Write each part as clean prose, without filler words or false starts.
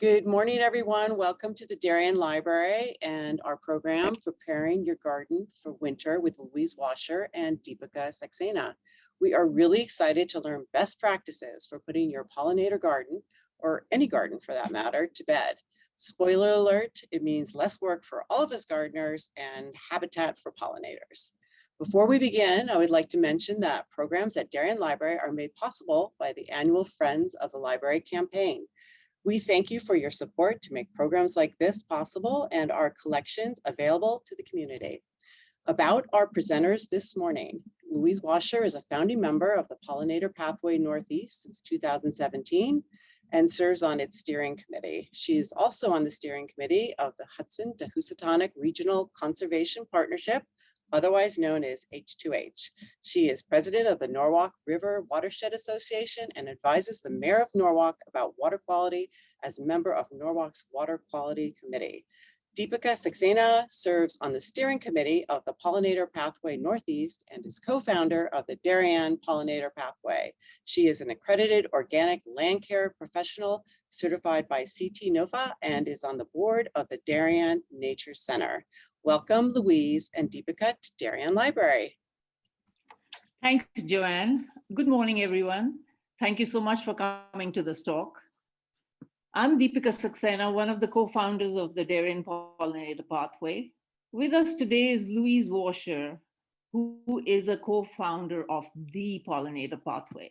Good morning, everyone. Welcome to the Darien Library and our program, Preparing Your Garden for Winter with Louise Washer and Deepika Sakensa. We are really excited to learn best practices for putting your pollinator garden, or any garden for that matter, to bed. Spoiler alert, it means less work for all of us gardeners and habitat for pollinators. Before we begin, I would like to mention that programs at Darien Library are made possible by the annual Friends of the Library campaign. We thank you for your support to make programs like this possible and our collections available to the community. About our presenters this morning, Louise Washer is a founding member of the Pollinator Pathway Northeast since 2017 and serves on its steering committee. She is also on the steering committee of the Hudson-to-Housatonic Regional Conservation Partnership, otherwise known as H2H. She is president of the Norwalk River Watershed Association and advises the mayor of Norwalk about water quality as a member of Norwalk's Water Quality Committee. Deepika Sakensa serves on the steering committee of the Pollinator Pathway Northeast and is co-founder of the Darien Pollinator Pathway. She is an accredited organic land care professional certified by CT NOFA and is on the board of the Darien Nature Center. Welcome, Louise and Deepika, to Darien Library. Thanks, Joanne. Good morning, everyone. Thank you so much for coming to this talk. I'm Deepika Sakensa, one of the co-founders of the Darien Pollinator Pathway. With us today is Louise Washer, who is a co-founder of the Pollinator Pathway.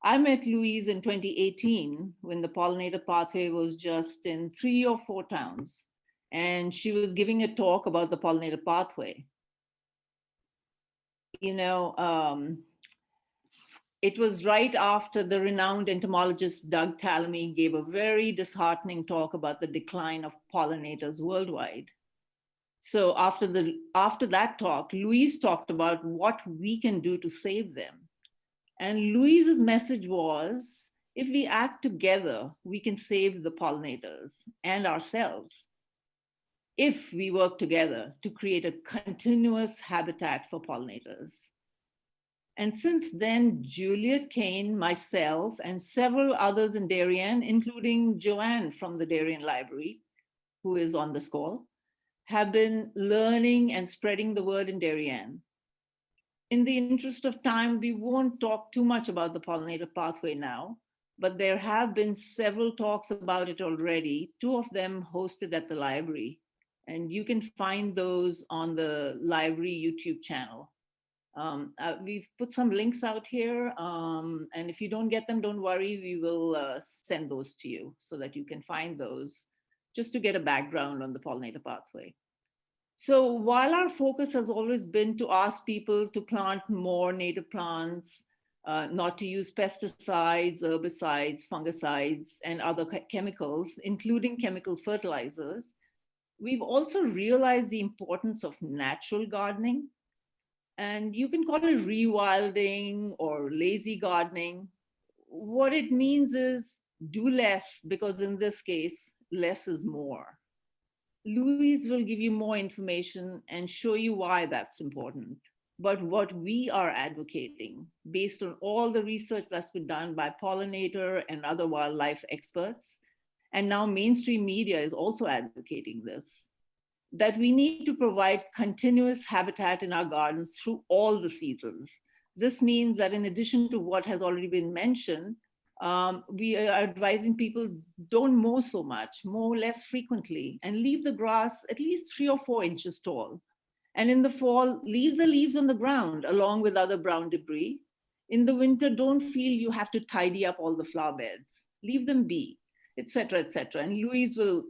I met Louise in 2018 when the Pollinator Pathway was just in 3 or 4 towns, and she was giving a talk about the Pollinator Pathway. It was right after the renowned entomologist Doug Tallamy gave a very disheartening talk about the decline of pollinators worldwide. So after that talk, Louise talked about what we can do to save them. And Louise's message was, if we act together, we can save the pollinators and ourselves. If we work together to create a continuous habitat for pollinators. And since then, Juliet Kane, myself, and several others in Darien, including Joanne from the Darien Library, who is on this call, have been learning and spreading the word in Darien. In the interest of time, we won't talk too much about the Pollinator Pathway now, but there have been several talks about it already, 2 of them hosted at the library. And you can find those on the library YouTube channel. We've put some links out here, and if you don't get them, don't worry, we will send those to you so that you can find those, just to get a background on the Pollinator Pathway. So while our focus has always been to ask people to plant more native plants, not to use pesticides, herbicides, fungicides, and other chemicals, including chemical fertilizers, we've also realized the importance of natural gardening. And you can call it rewilding or lazy gardening. What it means is do less, because in this case, less is more. Louise will give you more information and show you why that's important. But what we are advocating, based on all the research that's been done by pollinator and other wildlife experts, and now mainstream media is also advocating this, that we need to provide continuous habitat in our gardens through all the seasons. This means that in addition to what has already been mentioned, we are advising people don't mow so much, mow less frequently, and leave the grass at least 3 or 4 inches tall. And in the fall, leave the leaves on the ground along with other brown debris. In the winter, don't feel you have to tidy up all the flower beds. Leave them be, et cetera, et cetera. And Louise will,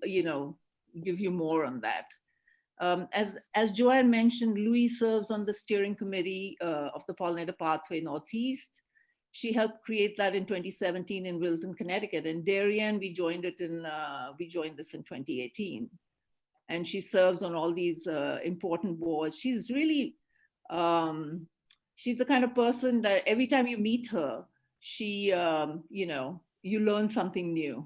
give you more on that. As Joanne mentioned, Louise serves on the steering committee of the Pollinator Pathway Northeast. She helped create that in 2017 in Wilton, Connecticut. And Darien, we joined this in 2018. And she serves on all these important boards. She's really, she's the kind of person that every time you meet her, she, you learn something new.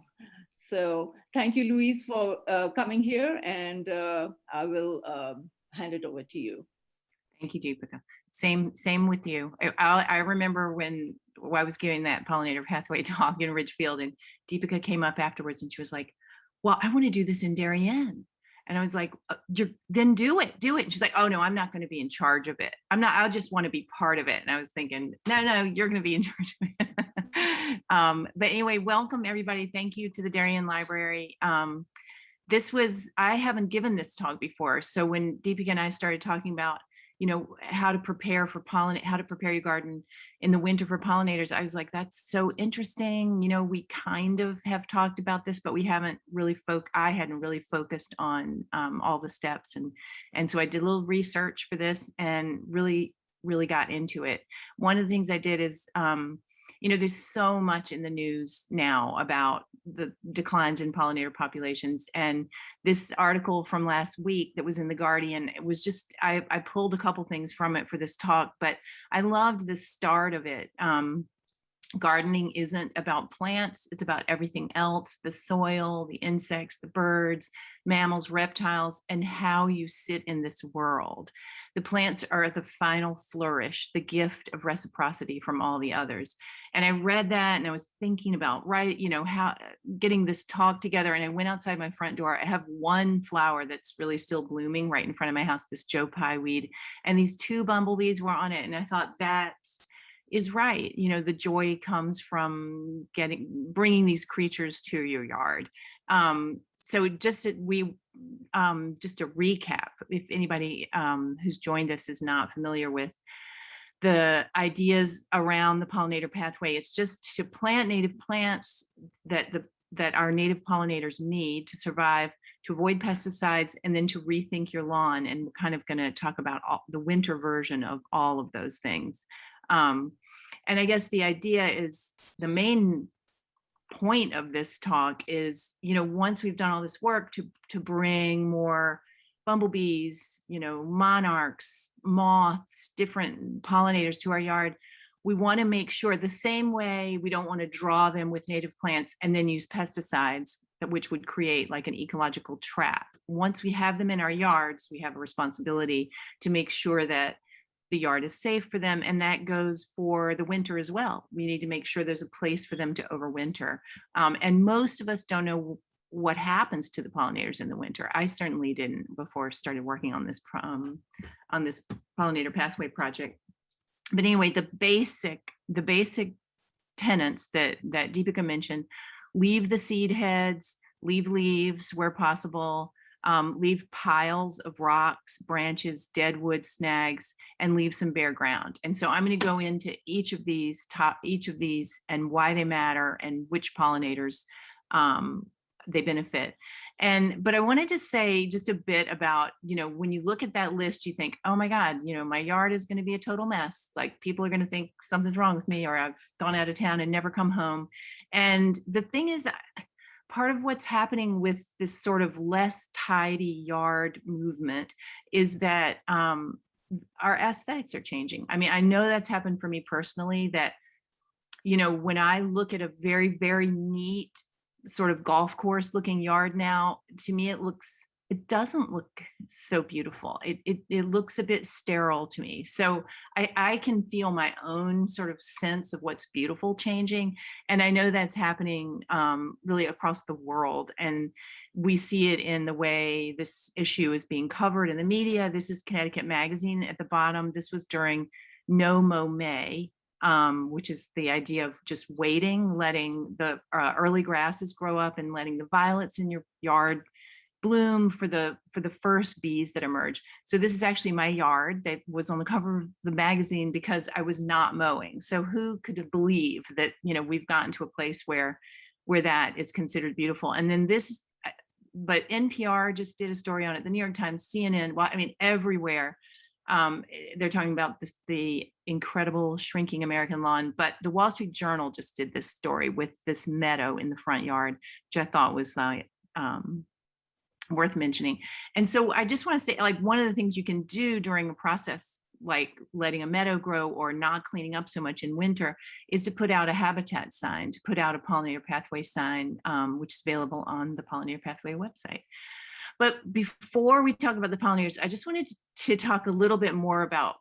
So thank you, Louise, for coming here, and I will hand it over to you. Thank you, Deepika. Same with you. I remember when I was giving that Pollinator Pathway talk in Ridgefield, and Deepika came up afterwards and she was like, well, I want to do this in Darien. And I was like, then do it. And she's like, oh no, I'm not going to be in charge of it. I just want to be part of it. And I was thinking, no, you're going to be in charge of it. But anyway, welcome everybody. Thank you to the Darien Library. I haven't given this talk before. So when Deepika and I started talking about, how to prepare for how to prepare your garden in the winter for pollinators, I was like, that's so interesting. We kind of have talked about this, but I hadn't really focused on all the steps. And so I did a little research for this and really got into it. One of the things I did is, there's so much in the news now about the declines in pollinator populations. And this article from last week that was in the Guardian, it was just, I pulled a couple things from it for this talk, but I loved the start of it. Gardening isn't about plants, it's about everything else: the soil, the insects, the birds, mammals, reptiles, and how you sit in this world. The plants are the final flourish, the gift of reciprocity from all the others. And I read that and I was thinking about, how getting this talk together. And I went outside my front door. I have one flower that's really still blooming right in front of my house, this Joe Pye weed. And these 2 bumblebees were on it. And I thought, that is right. The joy comes from bringing these creatures to your yard. So just to recap, if anybody who's joined us is not familiar with the ideas around the pollinator pathway, it's just to plant native plants that our native pollinators need to survive, to avoid pesticides, and then to rethink your lawn. And we're kind of going to talk about the winter version of all of those things. And I guess the idea is, the main point of this talk is, once we've done all this work to bring more bumblebees, monarchs, moths, different pollinators to our yard, we want to make sure, the same way we don't want to draw them with native plants and then use pesticides, which would create like an ecological trap. Once we have them in our yards, we have a responsibility to make sure that the yard is safe for them. And that goes for the winter as well. We need to make sure there's a place for them to overwinter. And most of us don't know what happens to the pollinators in the winter. I certainly didn't before I started working on this pollinator pathway project. But anyway, the basic tenets that Deepika mentioned: leave the seed heads, leave leaves where possible, leave piles of rocks, branches, dead wood, snags, and leave some bare ground. And so I'm going to go into each of these and why they matter and which pollinators they benefit. But I wanted to say just a bit about, when you look at that list, you think, oh my God, my yard is going to be a total mess. Like, people are going to think something's wrong with me, or I've gone out of town and never come home. And the thing is, part of what's happening with this sort of less tidy yard movement is that our aesthetics are changing. I mean, I know that's happened for me personally, that, when I look at a very, very neat sort of golf course looking yard now, to me, it doesn't look so beautiful. It looks a bit sterile to me. So I can feel my own sort of sense of what's beautiful changing. And I know that's happening really across the world. And we see it in the way this issue is being covered in the media. This is Connecticut Magazine at the bottom. This was during No Mow May, which is the idea of just waiting, letting the early grasses grow up and letting the violets in your yard bloom for the first bees that emerge. So this is actually my yard that was on the cover of the magazine because I was not mowing. So who could believe that, we've gotten to a place where that is considered beautiful. And then but NPR just did a story on it, the New York Times, CNN, well, I mean, everywhere. They're talking about the incredible shrinking American lawn, but the Wall Street Journal just did this story with this meadow in the front yard, which I thought was worth mentioning. And so I just want to say, like, one of the things you can do during a process like letting a meadow grow or not cleaning up so much in winter is to put out a habitat sign, to put out a pollinator pathway sign, which is available on the Pollinator Pathway website. But before we talk about the pollinators, I just wanted to talk a little bit more about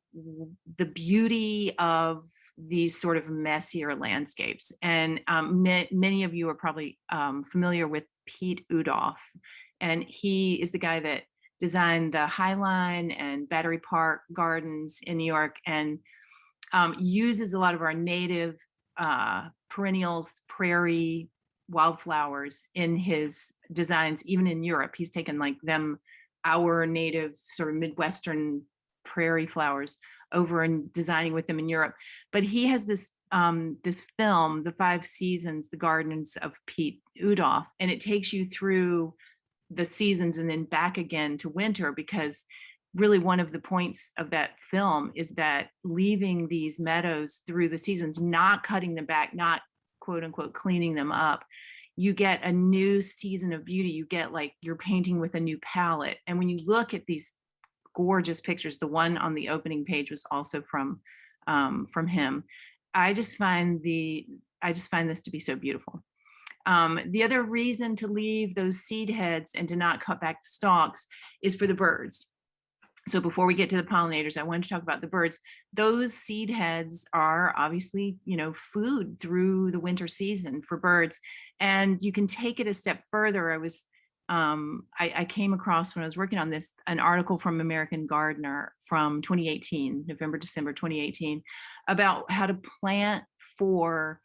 the beauty of these sort of messier landscapes. And many of you are probably familiar with Pete Udoff. And he is the guy that designed the High Line and Battery Park gardens in New York, and uses a lot of our native perennials, prairie wildflowers in his designs. Even in Europe, he's taken like our native sort of Midwestern prairie flowers over and designing with them in Europe. But he has this film, The 5 Seasons, The Gardens of Pete Udoff, and it takes you through the seasons and then back again to winter, because really one of the points of that film is that leaving these meadows through the seasons, not cutting them back, not quote unquote cleaning them up, you get a new season of beauty. You get like you're painting with a new palette. And when you look at these gorgeous pictures, the one on the opening page was also from him. I just find this to be so beautiful. The other reason to leave those seed heads and to not cut back the stalks is for the birds. So before we get to the pollinators, I wanted to talk about the birds. Those seed heads are obviously, food through the winter season for birds. And you can take it a step further. I came across, when I was working on this, an article from American Gardener from 2018, December 2018, about how to plant for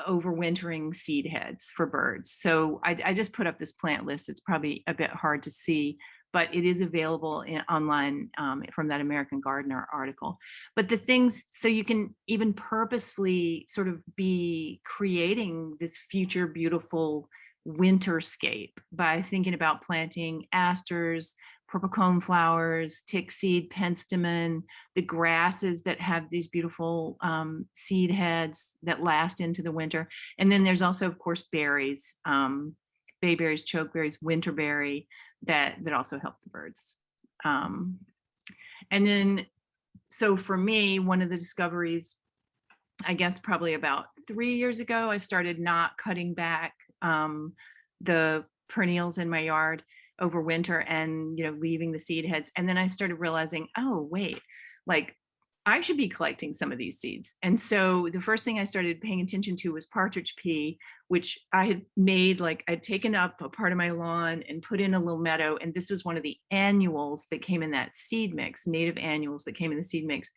overwintering seed heads for birds. So I just put up this plant list. It's probably a bit hard to see, but it is available online from that American Gardener article. But the things, so you can even purposefully sort of be creating this future beautiful winterscape by thinking about planting asters, purple cone flowers, tickseed, penstemon, the grasses that have these beautiful seed heads that last into the winter. And then there's also, of course, berries, bayberries, chokeberries, winterberry, that also help the birds. And then, so for me, one of the discoveries, I guess probably about 3 years ago, I started not cutting back the perennials in my yard over winter and, leaving the seed heads. And then I started realizing, oh, wait, like I should be collecting some of these seeds. And so the first thing I started paying attention to was partridge pea, which I had made, I'd taken up a part of my lawn and put in a little meadow. And this was one of the annuals that came in that seed mix, native annuals that came in the seed mix.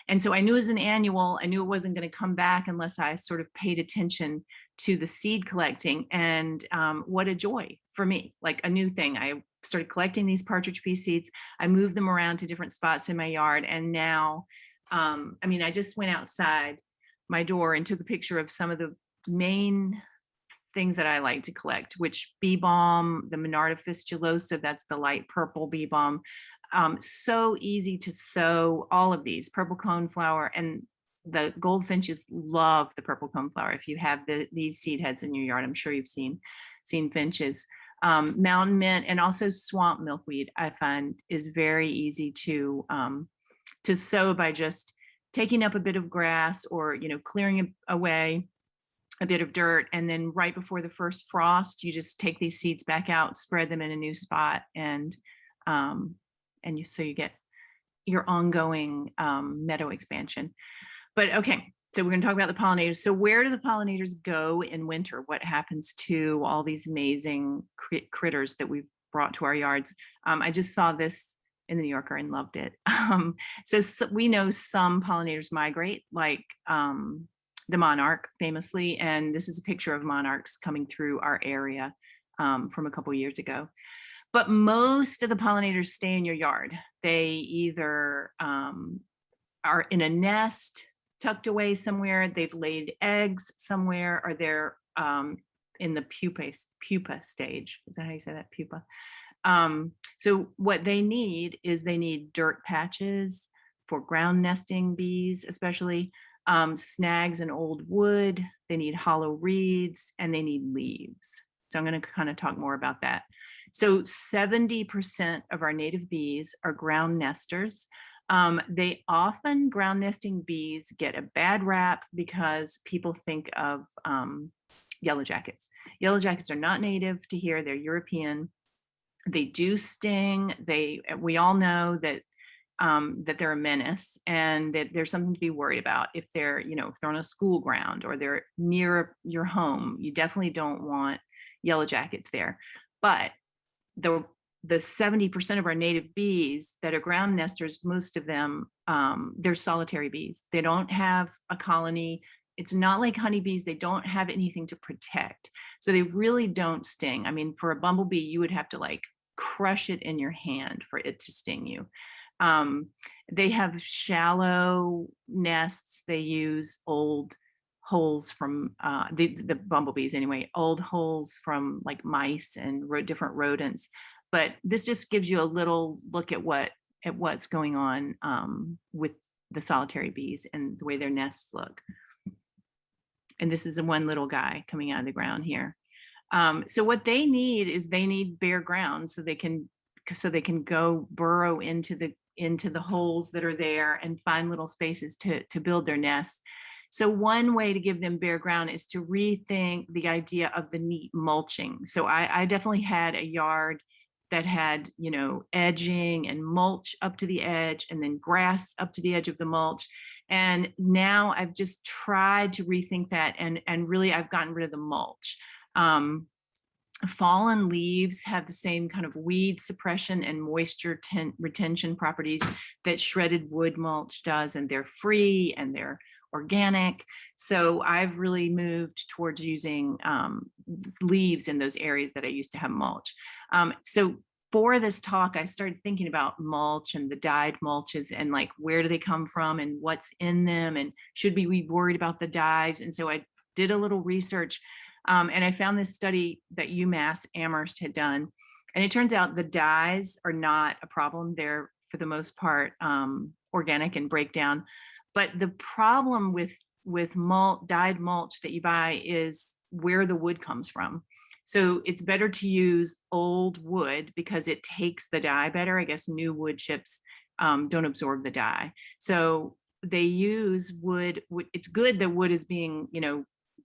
And so I knew it was an annual. I knew it wasn't going to come back unless I sort of paid attention to the seed collecting. And what a joy for me, like a new thing. I started collecting these partridge pea seeds. I moved them around to different spots in my yard. And now, I just went outside my door and took a picture of some of the main things that I like to collect, which bee balm, the Monarda fistulosa, that's the light purple bee balm. So easy to sow, all of these, purple coneflower, and the goldfinches love the purple coneflower. If you have these seed heads in your yard, I'm sure you've seen finches. Mountain mint and also swamp milkweed, I find, is very easy to sow by just taking up a bit of grass or, clearing away a bit of dirt. And then right before the first frost, you just take these seeds back out, spread them in a new spot. And so you get your ongoing meadow expansion. But okay, so we're going to talk about the pollinators. So where do the pollinators go in winter? What happens to all these amazing critters that we've brought to our yards? I just saw this in the New Yorker and loved it. So we know some pollinators migrate, like the monarch famously. And this is a picture of monarchs coming through our area from a couple years ago. But most of the pollinators stay in your yard. They either are in a nest tucked away somewhere, they've laid eggs somewhere, or they're in the pupa stage. Is that how you say that? Pupa. So what they need is dirt patches for ground nesting bees, especially snags and old wood. They need hollow reeds and they need leaves. So I'm going to kind of talk more about that. So 70% of our native bees are ground nesters. Ground nesting bees get a bad rap because people think of yellow jackets. Yellow jackets are not native to here, they're European. They do sting. We all know that they're a menace and that there's something to be worried about. If they're, if they're on a school ground or they're near your home, you definitely don't want yellow jackets there. But the 70% of our native bees that are ground nesters, most of them, they're solitary bees. They don't have a colony. It's not like honeybees. They don't have anything to protect. So they really don't sting. I mean, for a bumblebee, you would have to like crush it in your hand for it to sting you. They have shallow nests. They use old holes from the bumblebees anyway, old holes from like mice and different rodents. But this just gives you a little look at what's going on with the solitary bees and the way their nests look. And this is one little guy coming out of the ground here. So what they need is they need bare ground so they can go burrow into the holes that are there and find little spaces to build their nests. So one way to give them bare ground is to rethink the idea of the neat mulching. So I definitely had a yard that had, you know, edging and mulch up to the edge and then grass up to the edge of the mulch. And now I've just tried to rethink that and really I've gotten rid of the mulch. Fallen leaves have the same kind of weed suppression and moisture retention properties that shredded wood mulch does, and they're free and they're organic. So I've really moved towards using leaves in those areas that I used to have mulch. So for this talk, I started thinking about mulch and the dyed mulches and like, where do they come from and what's in them? And should we be worried about the dyes? And so I did a little research and I found this study that UMass Amherst had done. And it turns out the dyes are not a problem. They're, for the most part, organic and break down. But the problem with dyed mulch that you buy is where the wood comes from. So it's better to use old wood because it takes the dye better. I guess new wood chips don't absorb the dye. So they use wood. It's good that wood is being, you know,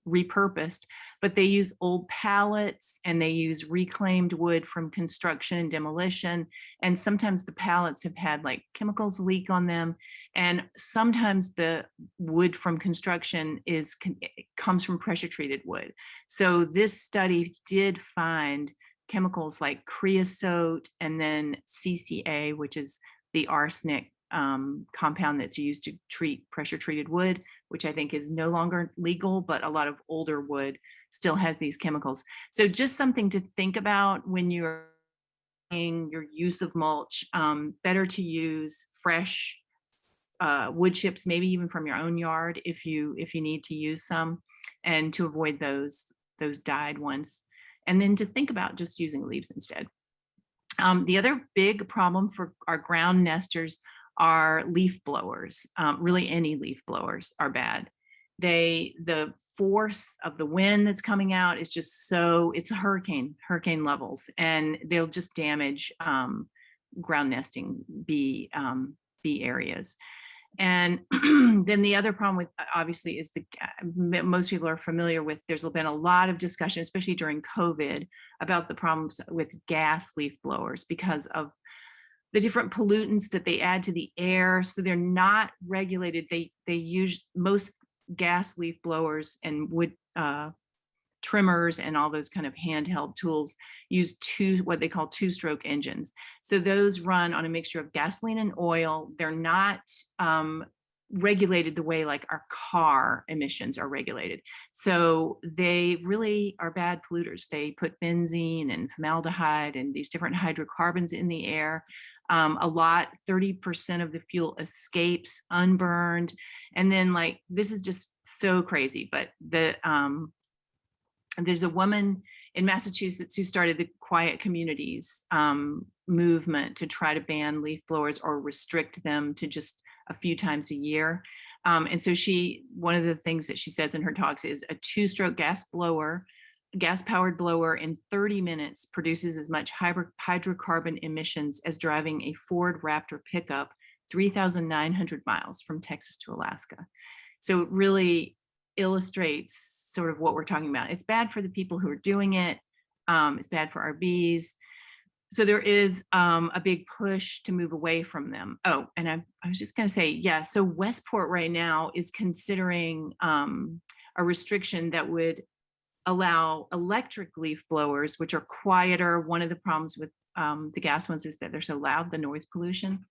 repurposed, but they use old pallets and they use reclaimed wood from construction and demolition. And sometimes the pallets have had like chemicals leak on them. And sometimes the wood from construction comes from pressure treated wood. So this study did find chemicals like creosote and then CCA, which is the arsenic compound that's used to treat pressure treated wood, which I think is no longer legal, but a lot of older wood still has these chemicals. So just something to think about when you're in your use of mulch. Better to use fresh wood chips, maybe even from your own yard if you need to use some, and to avoid those dyed ones. And then to think about just using leaves instead. The other big problem for our ground nesters are leaf blowers. Really any leaf blowers are bad. The force of the wind that's coming out is just so, it's a hurricane levels, and they'll just damage ground nesting bee areas. And then the other problem with, obviously, is most people are familiar with, there's been a lot of discussion, especially during COVID, about the problems with gas leaf blowers because of the different pollutants that they add to the air. So they're not regulated. They use, most gas leaf blowers and wood trimmers and all those kind of handheld tools use what they call two-stroke engines. So those run on a mixture of gasoline and oil. They're not regulated the way like our car emissions are regulated. So they really are bad polluters. They put benzene and formaldehyde and these different hydrocarbons in the air. 30% of the fuel escapes unburned. And then, like, this is just so crazy, but there's a woman in Massachusetts who started the Quiet Communities movement to try to ban leaf blowers or restrict them to just a few times a year. And so one of the things that she says in her talks is a two-stroke gas-powered blower in 30 minutes produces as much hydrocarbon emissions as driving a Ford Raptor pickup 3,900 miles from Texas to Alaska. So it really illustrates sort of what we're talking about. It's bad for the people who are doing it. It's bad for our bees. So there is a big push to move away from them. Oh, and I was just going to say, yeah, so Westport right now is considering a restriction that would allow electric leaf blowers, which are quieter. One of the problems with the gas ones is that they're so loud, the noise pollution.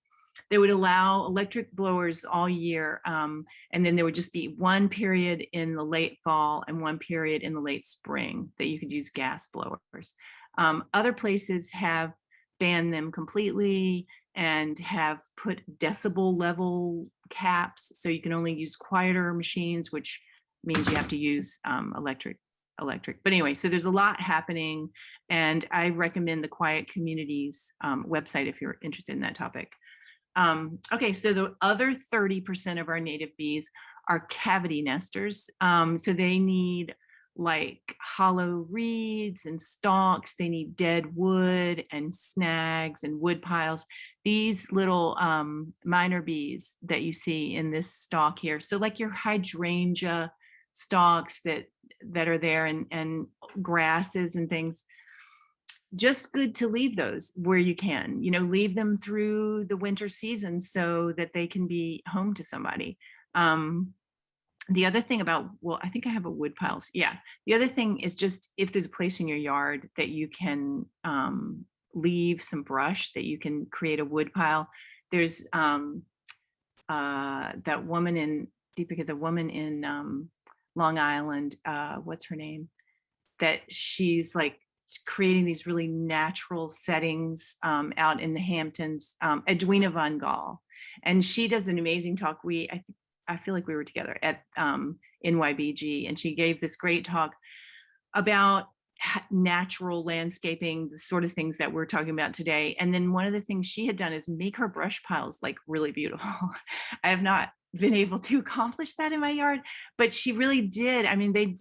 They would allow electric blowers all year. And then there would just be one period in the late fall and one period in the late spring that you could use gas blowers. Other places have banned them completely and have put decibel level caps. So you can only use quieter machines, which means you have to use electric. But anyway, so there's a lot happening, and I recommend the Quiet Communities website if you're interested in that topic. Okay, so the other 30% of our native bees are cavity nesters. So they need like hollow reeds and stalks. They need dead wood and snags and wood piles. These little minor bees that you see in this stalk here. So like your hydrangea stalks that are there, and grasses and things, just good to leave those where you can, leave them through the winter season so that they can be home to somebody. The other thing about, well, I think I have a wood piles. Yeah. The other thing is just if there's a place in your yard that you can leave some brush, that you can create a wood pile. There's that woman in Deepika, the woman in Long Island, what's her name? That she's like creating these really natural settings out in the Hamptons, Edwina Von Gall. And she does an amazing talk. I feel like we were together at NYBG, and she gave this great talk about natural landscaping, the sort of things that we're talking about today. And then one of the things she had done is make her brush piles like really beautiful. I have not been able to accomplish that in my yard, but she really did. I mean, they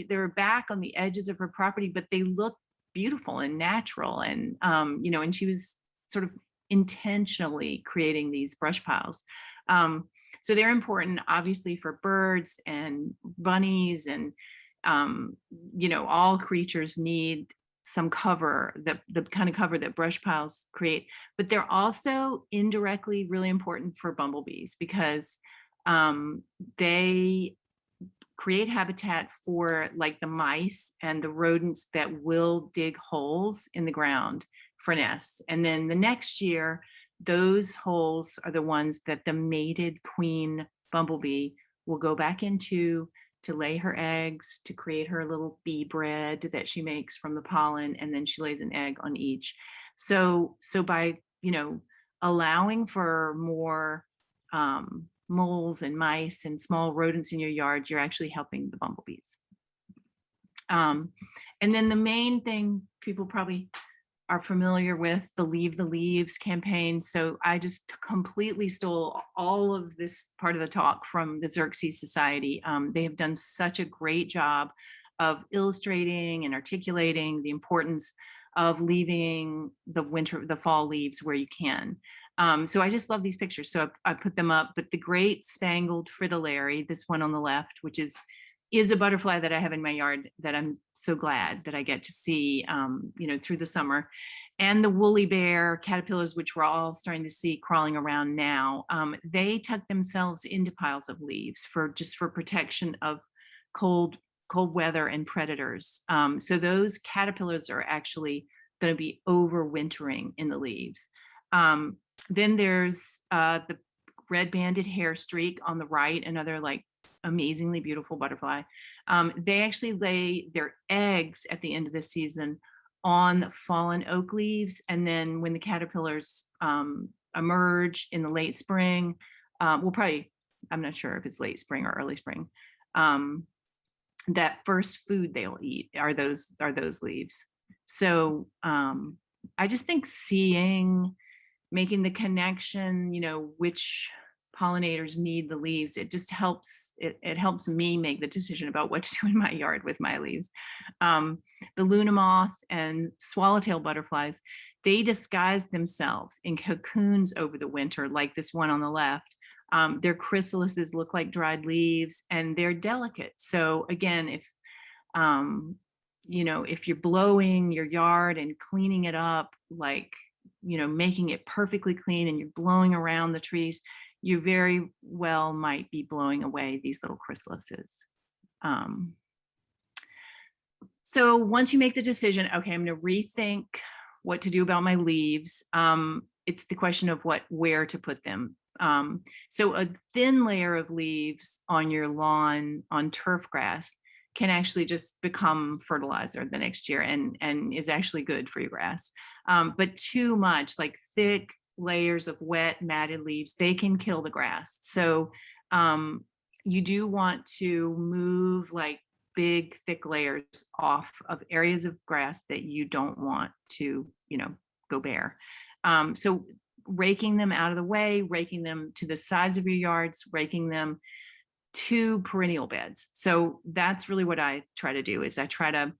were back on the edges of her property, but they look beautiful and natural. And, and she was sort of intentionally creating these brush piles. So they're important, obviously, for birds and bunnies, and all creatures need some cover, the kind of cover that brush piles create. But they're also indirectly really important for bumblebees, because they create habitat for like the mice and the rodents that will dig holes in the ground for nests. And then the next year, those holes are the ones that the mated queen bumblebee will go back into to lay her eggs, to create her little bee bread that she makes from the pollen, and then she lays an egg on each. So by allowing for more moles and mice and small rodents in your yard, you're actually helping the bumblebees. And then the main thing people probably are familiar with, the Leave the Leaves campaign. So I just completely stole all of this part of the talk from the Xerxes Society. They have done such a great job of illustrating and articulating the importance of leaving the fall leaves where you can. So I just love these pictures. So I put them up, but the great spangled fritillary, this one on the left, which is a butterfly that I have in my yard that I'm so glad that I get to see, through the summer. And the woolly bear caterpillars, which we're all starting to see crawling around now, they tuck themselves into piles of leaves for protection of cold weather and predators. So those caterpillars are actually going to be overwintering in the leaves. Then there's the red-banded hair streak on the right, another like amazingly beautiful butterfly. They actually lay their eggs at the end of the season on fallen oak leaves, and then when the caterpillars emerge in the late spring, I'm not sure if it's late spring or early spring, that first food they'll eat are those leaves. So I just think making the connection, which pollinators need the leaves, it just helps, it helps me make the decision about what to do in my yard with my leaves. The Luna moth and swallowtail butterflies, they disguise themselves in cocoons over the winter, like this one on the left. Their chrysalises look like dried leaves, and they're delicate. So again, if you're blowing your yard and cleaning it up, like, making it perfectly clean, and you're blowing around the trees, you very well might be blowing away these little chrysalises. So once you make the decision, okay, I'm going to rethink what to do about my leaves. It's the question of where to put them. So a thin layer of leaves on your lawn on turf grass can actually just become fertilizer the next year and is actually good for your grass. But too much, like thick layers of wet matted leaves, they can kill the grass. So you do want to move like big thick layers off of areas of grass that you don't want to, go bare. So raking them out of the way, raking them to the sides of your yards, raking them to perennial beds. So that's really what I try to do, is I try to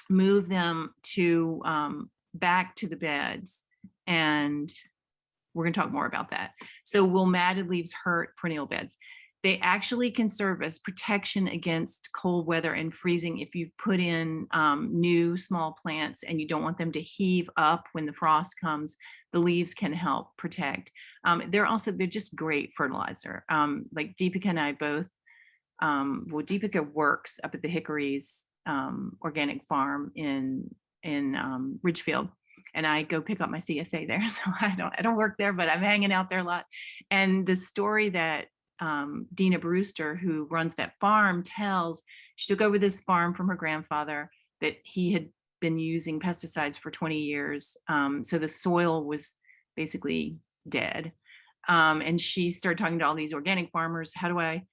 move them to back to the beds. And we're going to talk more about that. So will matted leaves hurt perennial beds? They actually can serve as protection against cold weather and freezing if you've put in new small plants and you don't want them to heave up when the frost comes. The leaves can help protect. They're just great fertilizer. Like Deepika and I both, Deepika works up at the Hickories organic farm in Ridgefield, and I go pick up my CSA there. So I don't work there, but I'm hanging out there a lot. And the story that Dina Brewster, who runs that farm, tells, she took over this farm from her grandfather that he had been using pesticides for 20 years. So the soil was basically dead. And she started talking to all these organic farmers. How do I,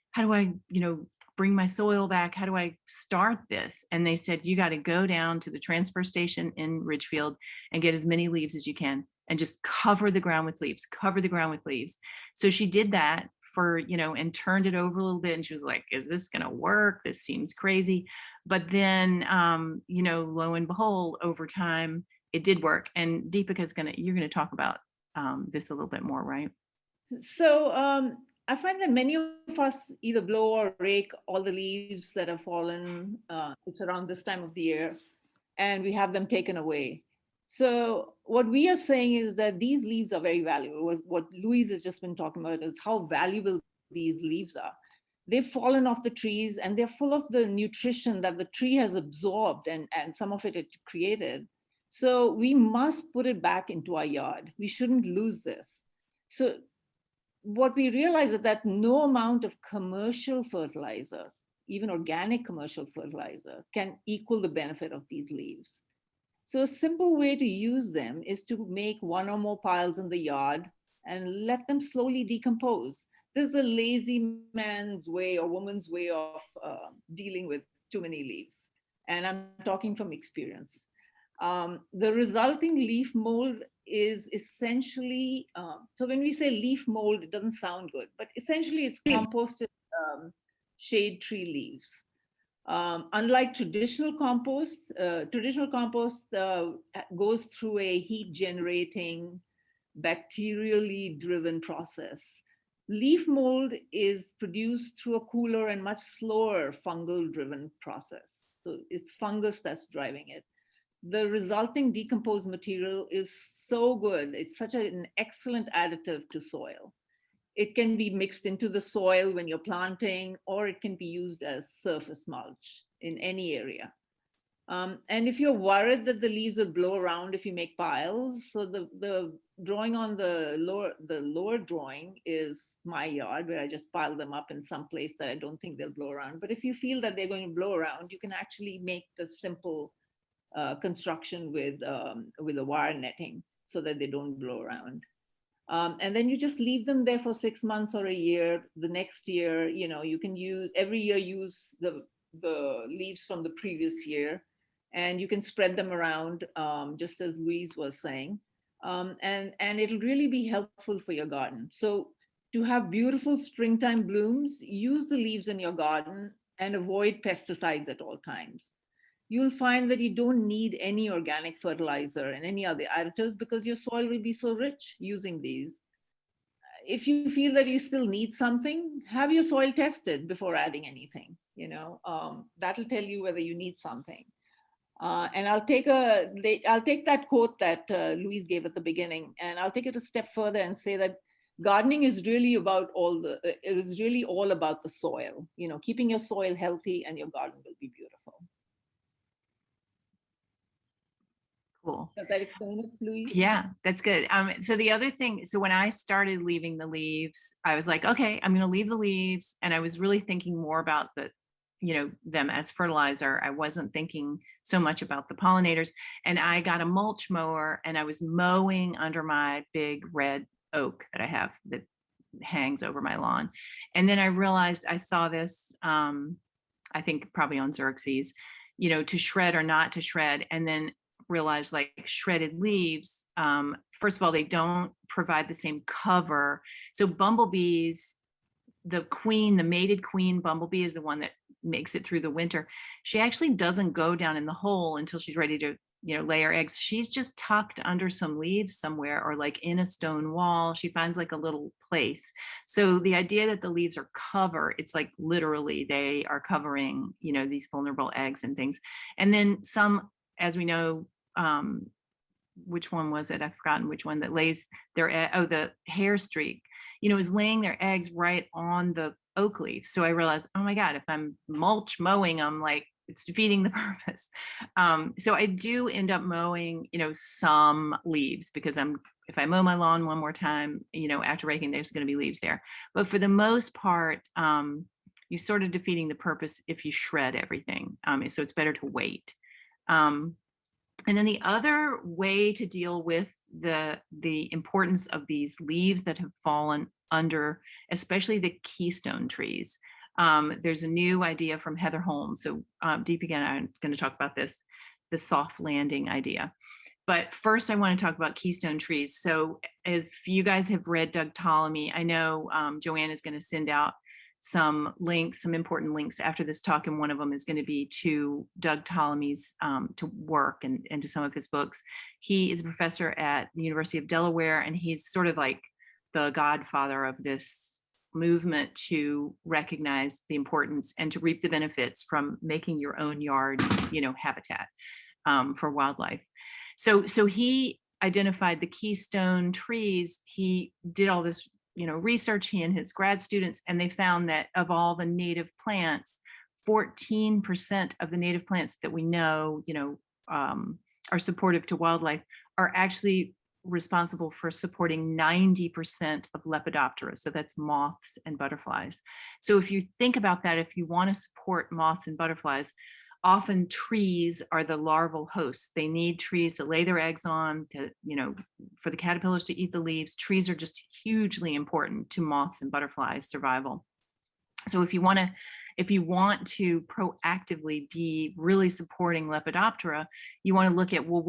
bring my soil back? How do I start this? And they said, you got to go down to the transfer station in Ridgefield and get as many leaves as you can and just cover the ground with leaves, So she did that for, and turned it over a little bit. And she was like, is this going to work? This seems crazy. But then, lo and behold, over time, it did work. And Deepika you're going to talk about this a little bit more, right? So I find that many of us either blow or rake all the leaves that have fallen. It's around this time of the year, and we have them taken away. So what we are saying is that these leaves are very valuable. What Louise has just been talking about is how valuable these leaves are. They've fallen off the trees and they're full of the nutrition that the tree has absorbed and some of it created. So we must put it back into our yard. We shouldn't lose this. So what we realize is that no amount of commercial fertilizer, even organic commercial fertilizer, can equal the benefit of these leaves. So a simple way to use them is to make one or more piles in the yard and let them slowly decompose. This is a lazy man's way or woman's way of dealing with too many leaves. And I'm talking from experience. The resulting leaf mold is essentially, so when we say leaf mold, it doesn't sound good, but essentially it's composted shade tree leaves. Unlike traditional compost goes through a heat generating, bacterially driven process. Leaf mold is produced through a cooler and much slower fungal driven process. So it's fungus that's driving it. The resulting decomposed material is so good. It's such an excellent additive to soil. It can be mixed into the soil when you're planting, or it can be used as surface mulch in any area. And if you're worried that the leaves will blow around if you make piles, so the drawing on the lower drawing is my yard, where I just pile them up in some place that I don't think they'll blow around. But if you feel that they're going to blow around, you can actually make the simple construction with a wire netting so that they don't blow around. And then you just leave them there for 6 months or a year. The next year, you can use the leaves from the previous year, and you can spread them around, just as Louise was saying. And it'll really be helpful for your garden. So to have beautiful springtime blooms, use the leaves in your garden and avoid pesticides at all times. You'll find that you don't need any organic fertilizer and any other additives because your soil will be so rich using these. If you feel that you still need something, have your soil tested before adding anything. That'll tell you whether you need something. And I'll take that quote that Louise gave at the beginning, and I'll take it a step further and say that gardening is really it is really all about the soil. Keeping your soil healthy, and your garden will be beautiful. Cool. Does that explain it, Louise? Yeah, that's good. So the other thing, so when I started leaving the leaves, I was like, okay, I'm going to leave the leaves. And I was really thinking more about them as fertilizer. I wasn't thinking so much about the pollinators. And I got a mulch mower and I was mowing under my big red oak that I have that hangs over my lawn. And then I realized I saw this, I think probably on Xerxes, to shred or not to shred. And then realized like shredded leaves, first of all, they don't provide the same cover. So bumblebees, the mated queen bumblebee is the one that makes it through the winter. She actually doesn't go down in the hole until she's ready to lay her eggs. She's just tucked under some leaves somewhere, or like in a stone wall. She finds like a little place. So the idea that the leaves are cover, it's like literally they are covering these vulnerable eggs and things. And then some, as we know, which one was it? I've forgotten which one that lays their the hair streak, is laying their eggs right on the oak leaf. So I realized, oh my God, if I'm mulch mowing them, like it's defeating the purpose. So I do end up mowing, some leaves, because if I mow my lawn one more time, after raking, there's going to be leaves there. But for the most part, you're sort of defeating the purpose if you shred everything. So it's better to wait. And then the other way to deal with the importance of these leaves that have fallen under, especially the keystone trees. There's a new idea from Heather Holmes. So Deepika and I are going to talk about this, the soft landing idea. But first I want to talk about keystone trees. So if you guys have read Doug Ptolemy, I know Joanne is going to send out some links, some important links after this talk, and one of them is going to be to Doug Ptolemy's to work and to some of his books. He is a professor at the University of Delaware, and he's sort of like the godfather of this movement to recognize the importance and to reap the benefits from making your own yard, habitat for wildlife. So he identified the keystone trees. He did all this research, he and his grad students, and they found that of all the native plants, 14% of the native plants that we know, are supportive to wildlife are actually responsible for supporting 90% of Lepidoptera. So that's moths and butterflies. So if you think about that, if you want to support moths and butterflies, often trees are the larval hosts. They need trees to lay their eggs on, to, for the caterpillars to eat the leaves. Trees are just hugely important to moths and butterflies survival. So if you want to proactively be really supporting Lepidoptera, you want to look at, well,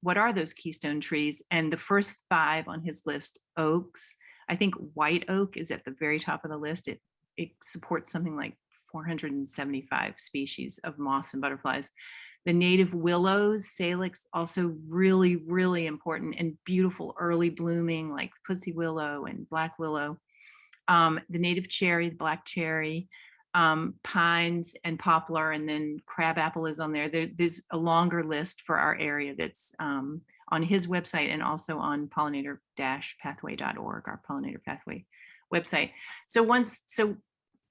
what are those keystone trees? And the first 5 on his list, oaks. I think white oak is at the very top of the list. It supports something like 475 species of moths and butterflies. The native willows, salix, also really, really important and beautiful early blooming, like pussy willow and black willow. The native cherry, the black cherry, pines and poplar, and then crabapple is on there. There's a longer list for our area that's on his website and also on pollinator-pathway.org, our Pollinator Pathway website. So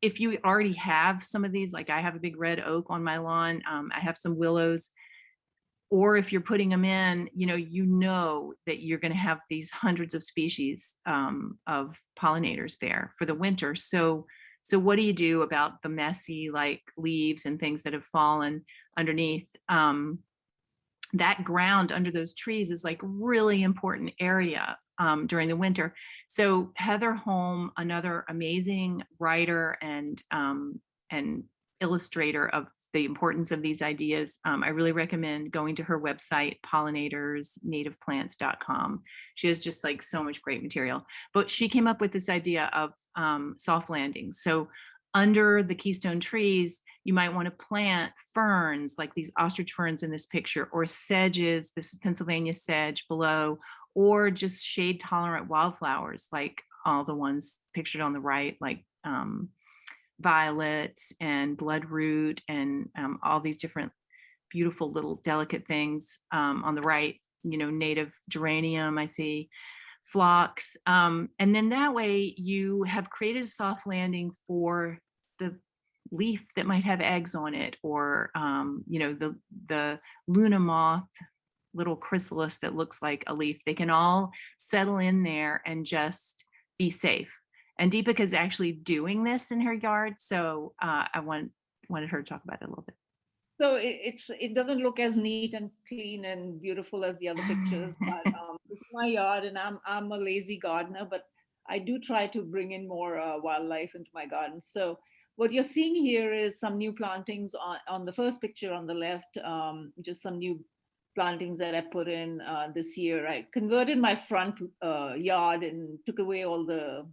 if you already have some of these, like I have a big red oak on my lawn, I have some willows, or if you're putting them in, that you're going to have these hundreds of species of pollinators there for the winter. So what do you do about the messy like leaves and things that have fallen underneath? That ground under those trees is like really important area during the winter. So Heather Holm, another amazing writer and illustrator of the importance of these ideas, I really recommend going to her website, pollinatorsnativeplants.com. She has just like so much great material. But she came up with this idea of soft landings. So under the keystone trees, you might want to plant ferns like these ostrich ferns in this picture, or sedges. This is Pennsylvania sedge below, or just shade tolerant wildflowers like all the ones pictured on the right, like violets and bloodroot and all these different beautiful little delicate things on the right, native geranium, I see, phlox. And then that way you have created a soft landing for the leaf that might have eggs on it, or the Luna moth, little chrysalis that looks like a leaf. They can all settle in there and just be safe. And Deepika is actually doing this in her yard. So I wanted her to talk about it a little bit. So it doesn't look as neat and clean and beautiful as the other pictures, but this is my yard, and I'm a lazy gardener, but I do try to bring in more wildlife into my garden. So what you're seeing here is some new plantings on the first picture on the left, just some new plantings that I put in this year. I converted my front yard and took away all the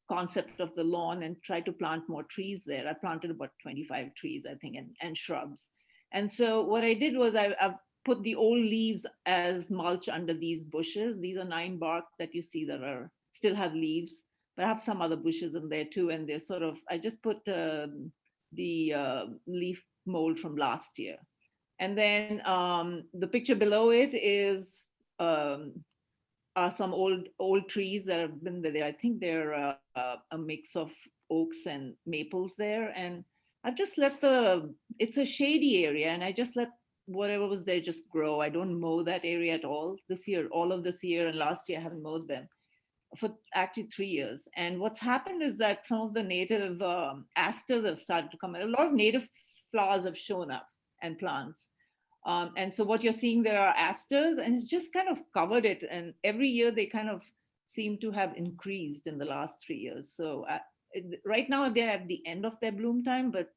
concept of the lawn and tried to plant more trees there. I planted about 25 trees, I think, and shrubs. And so what I did was I've put the old leaves as mulch under these bushes. These are 9 bark that you see that are still have leaves, but I have some other bushes in there too. And they're sort of, I just put the leaf mold from last year. And then the picture below it is are some old trees that have been there. I think they're a mix of oaks and maples there. And I've just let it's a shady area, and I just let whatever was there just grow. I don't mow that area at all this year. All of this year and last year I haven't mowed them for actually 3 years. And what's happened is that some of the native asters have started to come in. A lot of native flowers have shown up and plants. And so what you're seeing there are asters, and it's just kind of covered it. And every year they kind of seem to have increased in the last 3 years. So right now they're at the end of their bloom time, but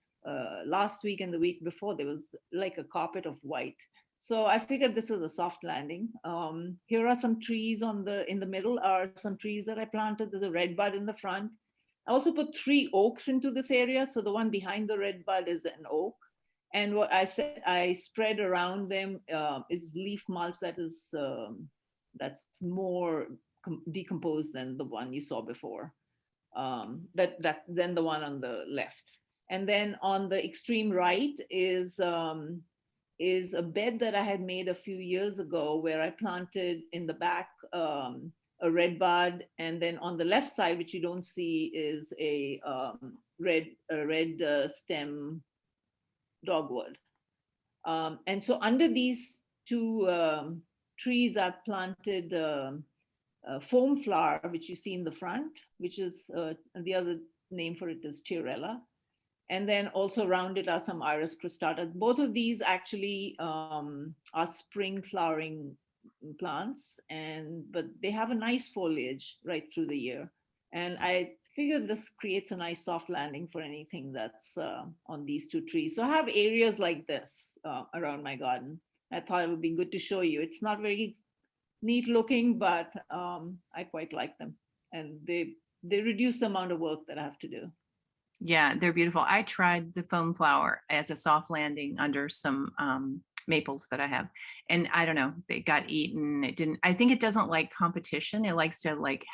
last week and the week before there was like a carpet of white. So I figured this is a soft landing. Here are some trees in the middle are some trees that I planted. There's a red bud in the front. I also put 3 oaks into this area. So the one behind the red bud is an oak. And what I said, I spread around them is leaf mulch that is that's more decomposed than the one you saw before. Than the one on the left. And then on the extreme right is a bed that I had made a few years ago where I planted in the back a red bud, and then on the left side, which you don't see, is a red stem dogwood. And so under these 2 trees, I've planted foam flower, which you see in the front, which is the other name for it is Tirella. And then also around it are some Iris cristata. Both of these actually are spring flowering plants, but they have a nice foliage right through the year. And I figured this creates a nice soft landing for anything that's on these 2 trees. So I have areas like this around my garden. I thought it would be good to show you. It's not very neat looking, but I quite like them. And they reduce the amount of work that I have to do. Yeah, they're beautiful. I tried the foam flower as a soft landing under some maples that I have. And I don't know, they got eaten. It didn't, I think it doesn't like competition. It likes to like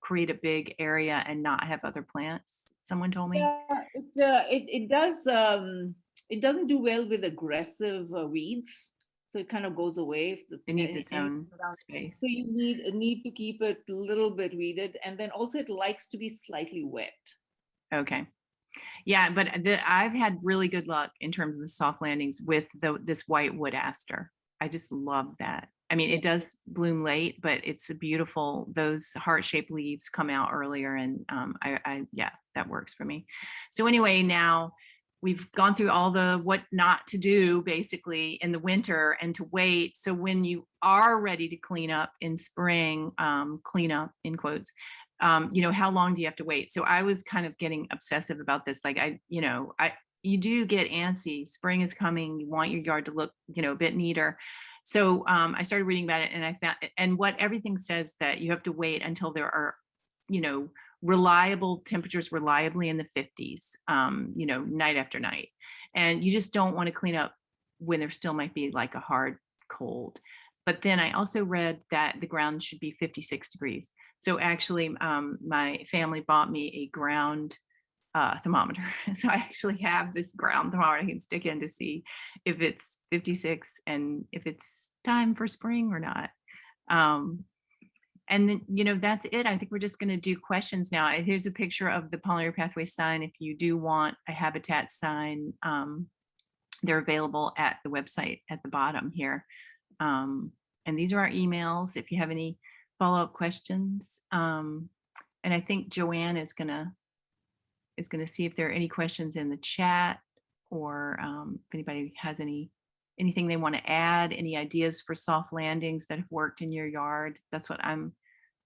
create a big area and not have other plants. Someone told me. Yeah, it does. It doesn't do well with aggressive weeds. So it kind of goes away. If it needs its own space. So you need to keep it a little bit weeded. And then also it likes to be slightly wet. Okay. Yeah, but I've had really good luck in terms of the soft landings with this white wood aster. I just love that. I mean, it does bloom late, but it's a beautiful, those heart-shaped leaves come out earlier, and yeah, that works for me. So anyway, now we've gone through all the what not to do basically in the winter and to wait. So when you are ready to clean up in spring, clean up in quotes, you know, how long do you have to wait? So I was kind of getting obsessive about this. Like you do get antsy. Spring is coming. You want your yard to look, you know, a bit neater. So I started reading about it, and I found, and what everything says that you have to wait until there are, you know, reliable temperatures, reliably in the 50s, you know, night after night. And you just don't want to clean up when there still might be like a hard cold. But then I also read that the ground should be 56 degrees. So actually my family bought me a ground thermometer. So I actually have this ground thermometer I can stick in to see if it's 56 and if it's time for spring or not. And then, you know, that's it. I think we're just going to do questions now. Here's a picture of the Pollinator Pathway sign. If you do want a habitat sign, they're available at the website at the bottom here. And And these are our emails if you have any follow-up questions. And I think Joanne is gonna see if there are any questions in the chat, or if anybody has anything they want to add, any ideas for soft landings that have worked in your yard. That's what I'm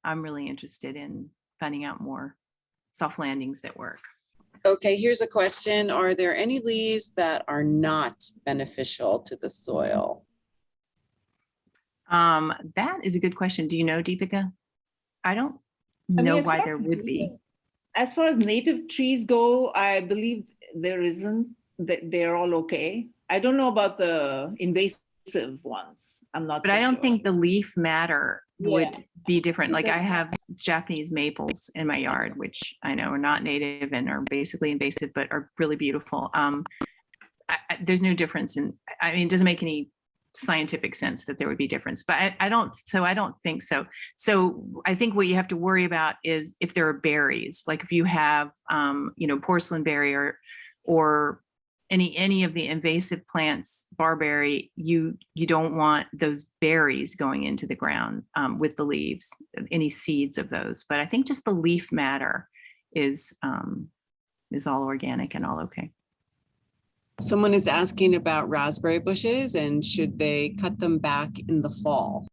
really interested in, finding out more soft landings that work. Okay, here's a question. Are there any leaves that are not beneficial to the soil? That is a good question. Do you know, Deepika? I don't know why there would be. As far as native trees go, I believe there isn't, that they're all okay. I don't know about the invasive ones. I'm not But so I don't sure. think the leaf matter would Yeah. be different. Like I have Japanese maples in my yard, which I know are not native and are basically invasive, but are really beautiful. There's no difference in, I mean, it doesn't make any scientific sense that there would be difference, but I don't think so. So I think what you have to worry about is if there are berries, like if you have, porcelain berry or any of the invasive plants, barberry, you don't want those berries going into the ground with the leaves, any seeds of those. But I think just the leaf matter is all organic and all okay. Someone is asking about raspberry bushes and should they cut them back in the fall?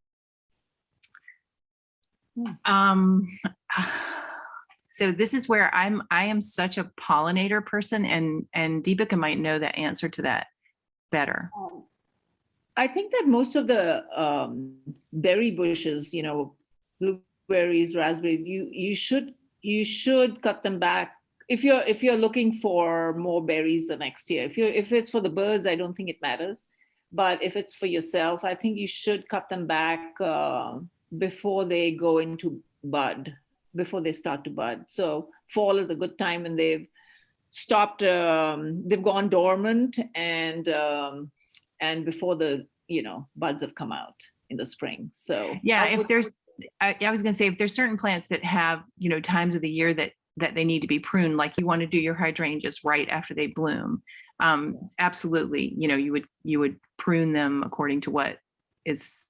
So this is where I am such a pollinator person, and Deepika might know the answer to that better. I think that most of the berry bushes, blueberries, raspberries, you should cut them back if you're looking for more berries the next year. If it's for the birds, I don't think it matters. But if it's for yourself, I think you should cut them back before they go into bud, before they start to bud. So fall is a good time when they've stopped, they've gone dormant, and before the buds have come out in the spring. So yeah, I was going to say, if there's certain plants that have times of the year that they need to be pruned, like you want to do your hydrangeas right after they bloom, absolutely, you would prune them according to what is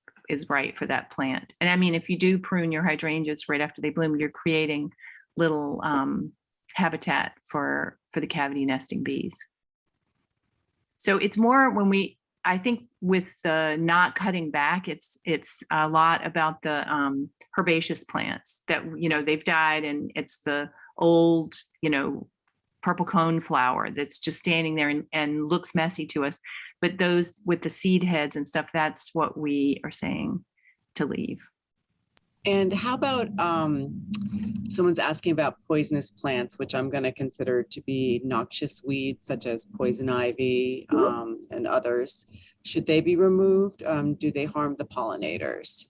right for that plant. And I mean, if you do prune your hydrangeas right after they bloom, you're creating little habitat for the cavity nesting bees. So it's more I think with the not cutting back, it's a lot about the herbaceous plants that they've died, and it's the old purple cone flower that's just standing there and looks messy to us. But those with the seed heads and stuff, that's what we are saying to leave. And how about someone's asking about poisonous plants, which I'm going to consider to be noxious weeds such as poison ivy and others. Should they be removed? Do they harm the pollinators?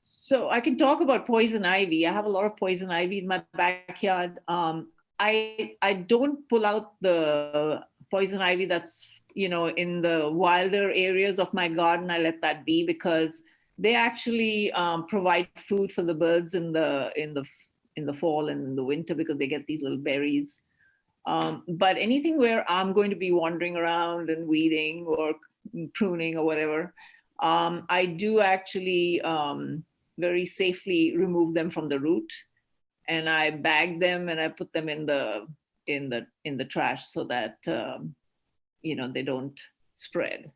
So I can talk about poison ivy. I have a lot of poison ivy in my backyard. I don't pull out the poison ivy that's in the wilder areas of my garden. I let that be because they actually provide food for the birds in the fall and in the winter, because they get these little berries. But anything where I'm going to be wandering around and weeding or pruning or whatever, I do actually very safely remove them from the root, and I bag them and I put them in the trash so that they don't spread.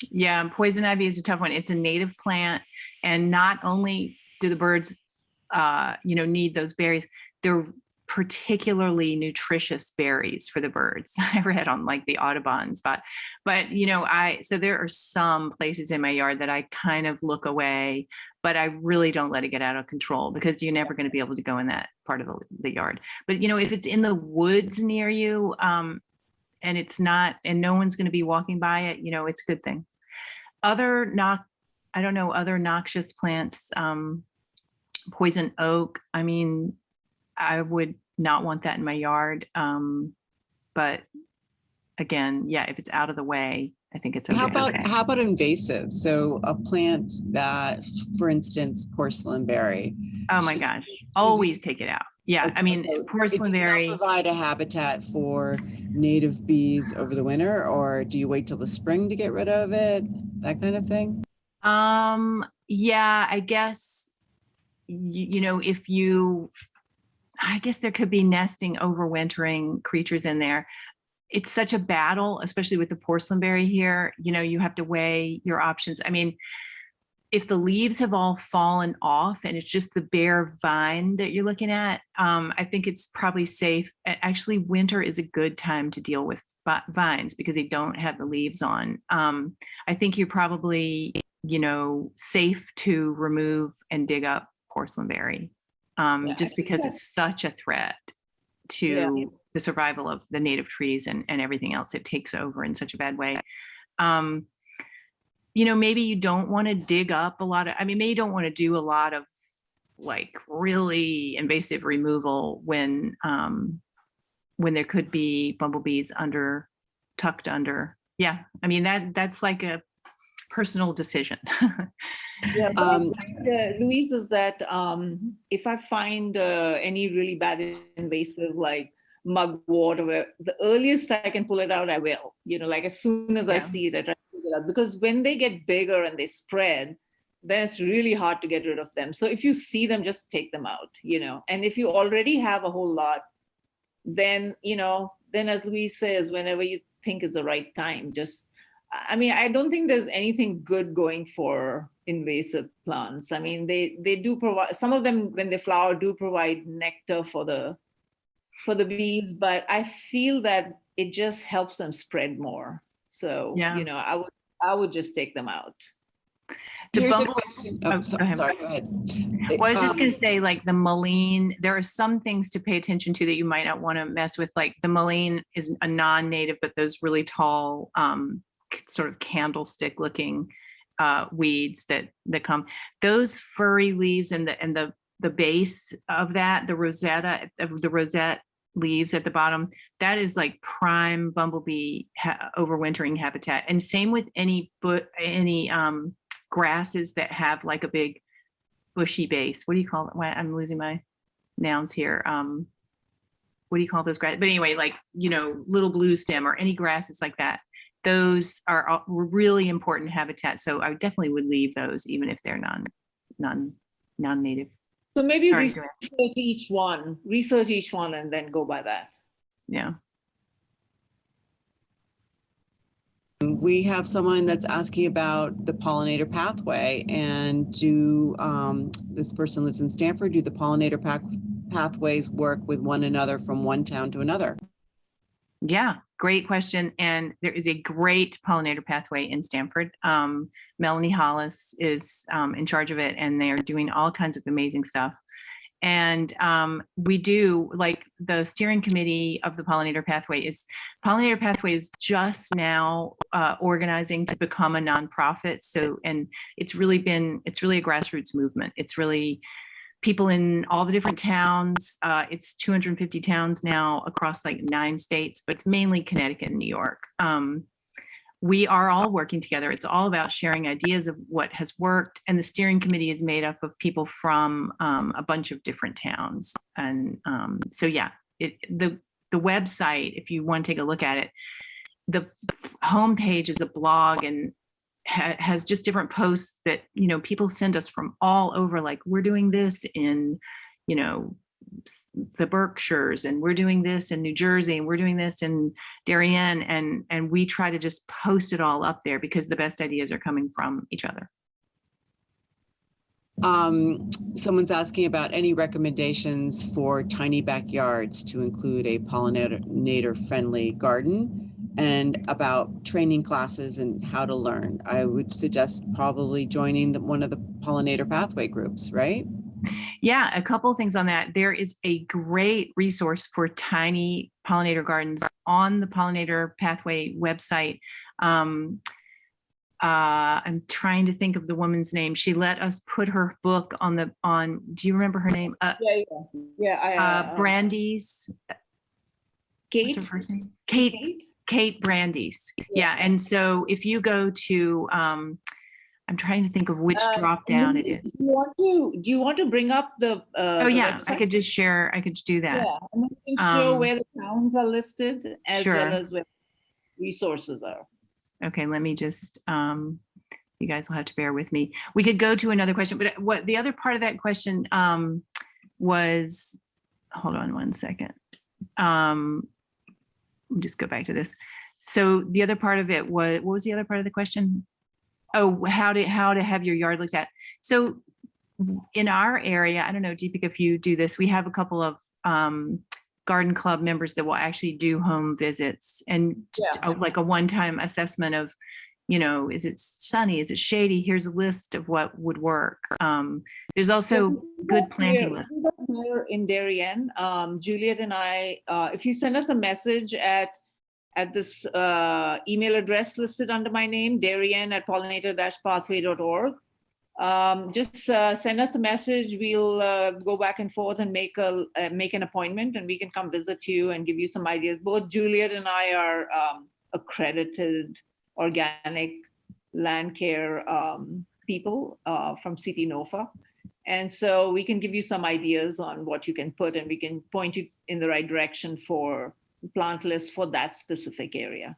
Yeah, poison ivy is a tough one. It's a native plant, and not only do the birds need those berries, they're particularly nutritious berries for the birds. I read on like the Audubon spot, but so there are some places in my yard that I kind of look away, but I really don't let it get out of control, because you're never going to be able to go in that part of the yard. But if it's in the woods near you, and it's not, and no one's going to be walking by it, it's a good thing. Other noxious plants, poison oak. I mean, I would not want that in my yard. But again, yeah, if it's out of the way, I think it's okay. How about invasive? So a plant that, for instance, porcelain berry. Oh my gosh, always take it out. Yeah, Okay, I mean, so porcelain berry. Provide a habitat for native bees over the winter, or do you wait till the spring to get rid of it? That kind of thing. Yeah, I guess, you know, I guess there could be nesting, overwintering creatures in there. It's such a battle, especially with the porcelainberry here. You know, you have to weigh your options. I mean, if the leaves have all fallen off and it's just the bare vine that you're looking at, I think it's probably safe. Actually, winter is a good time to deal with vines because they don't have the leaves on. I think you're probably, you know, safe to remove and dig up porcelainberry, just because it's such a threat to the survival of the native trees and everything else. It takes over in such a bad way. You know, maybe you don't want to dig up a lot of, I mean, maybe you don't want to do a lot of like really invasive removal when there could be bumblebees tucked under. Yeah, I mean, that's like a personal decision. Yeah, Louise, is that if I find any really bad invasive like mugwort, or the earliest I can pull it out, I will. You know, like as soon as I see it, I try to pull it out, because when they get bigger and they spread, then it's really hard to get rid of them. So if you see them, just take them out. You know, and if you already have a whole lot, then you know, then as Louise says, whenever you think is the right time, just. I mean, I don't think there's anything good going for invasive plants. I mean, they do provide, some of them when they flower do provide nectar for the bees, but I feel that it just helps them spread more. So, you know, I would just take them out. Here's a question. Oh, sorry, go ahead. Well, I was just going to say, like the mullein, there are some things to pay attention to that you might not want to mess with. Like the mullein is a non-native, but those really tall, sort of candlestick looking weeds that come, those furry leaves and the base of that, the rosette leaves at the bottom, that is like prime bumblebee overwintering habitat. And same with any grasses that have like a big bushy base. What do you call it? I'm losing my nouns here. What do you call those grass? But anyway, like, you know, little blue stem or any grasses like that. Those are really important habitats. So I definitely would leave those even if they're non-native. So maybe research each one and then go by that. Yeah. We have someone that's asking about the pollinator pathway, and this person lives in Stanford, do the pollinator pathways work with one another from one town to another? Yeah, great question. And there is a great pollinator pathway in Stanford. Melanie Hollis is in charge of it, and they're doing all kinds of amazing stuff. And we do, like, the steering committee of the Pollinator Pathway is just now organizing to become a nonprofit. So, and it's really a grassroots movement. It's really people in all the different towns. It's 250 towns now across like 9 states, but it's mainly Connecticut and New York. We are all working together. It's all about sharing ideas of what has worked. And the steering committee is made up of people from a bunch of different towns. And so, yeah, the website, if you want to take a look at it, the homepage is a blog and has just different posts that, you know, people send us from all over, like, we're doing this in, you know, the Berkshires, and we're doing this in New Jersey, and we're doing this in Darien, and we try to just post it all up there because the best ideas are coming from each other. Someone's asking about any recommendations for tiny backyards to include a pollinator-friendly garden, and about training classes and how to learn. I would suggest probably joining one of the Pollinator Pathway groups, right? Yeah, a couple of things on that. There is a great resource for tiny pollinator gardens on the Pollinator Pathway website. I'm trying to think of the woman's name. She let us put her book on. Do you remember her name? Brandeis. Kate. What's her first name? Kate Brandeis. Yeah. And so if you go to, I'm trying to think of which drop down it is. Do you want to bring up the oh yeah, website? I could just share. I could do that. Yeah, and you can show where the towns are listed as sure. well as where resources are. Okay, let me just you guys will have to bear with me. We could go to another question, but what the other part of that question was, hold on one second. Let me just go back to this. So the other part of it was, what was the other part of the question? Oh, how to have your yard looked at. So in our area, I don't know, Deepika, if you do this, we have a couple of garden club members that will actually do home visits and like a one-time assessment of, you know, is it sunny? Is it shady? Here's a list of what would work. There's also good planting lists. Here in Darien, Juliet and I, if you send us a message at this email address listed under my name, darien@pollinator-pathway.org, just send us a message. We'll go back and forth and make an appointment, and we can come visit you and give you some ideas. Both Juliet and I are accredited organic land care people from CT NOFA. And so we can give you some ideas on what you can put, and we can point you in the right direction for plant list for that specific area.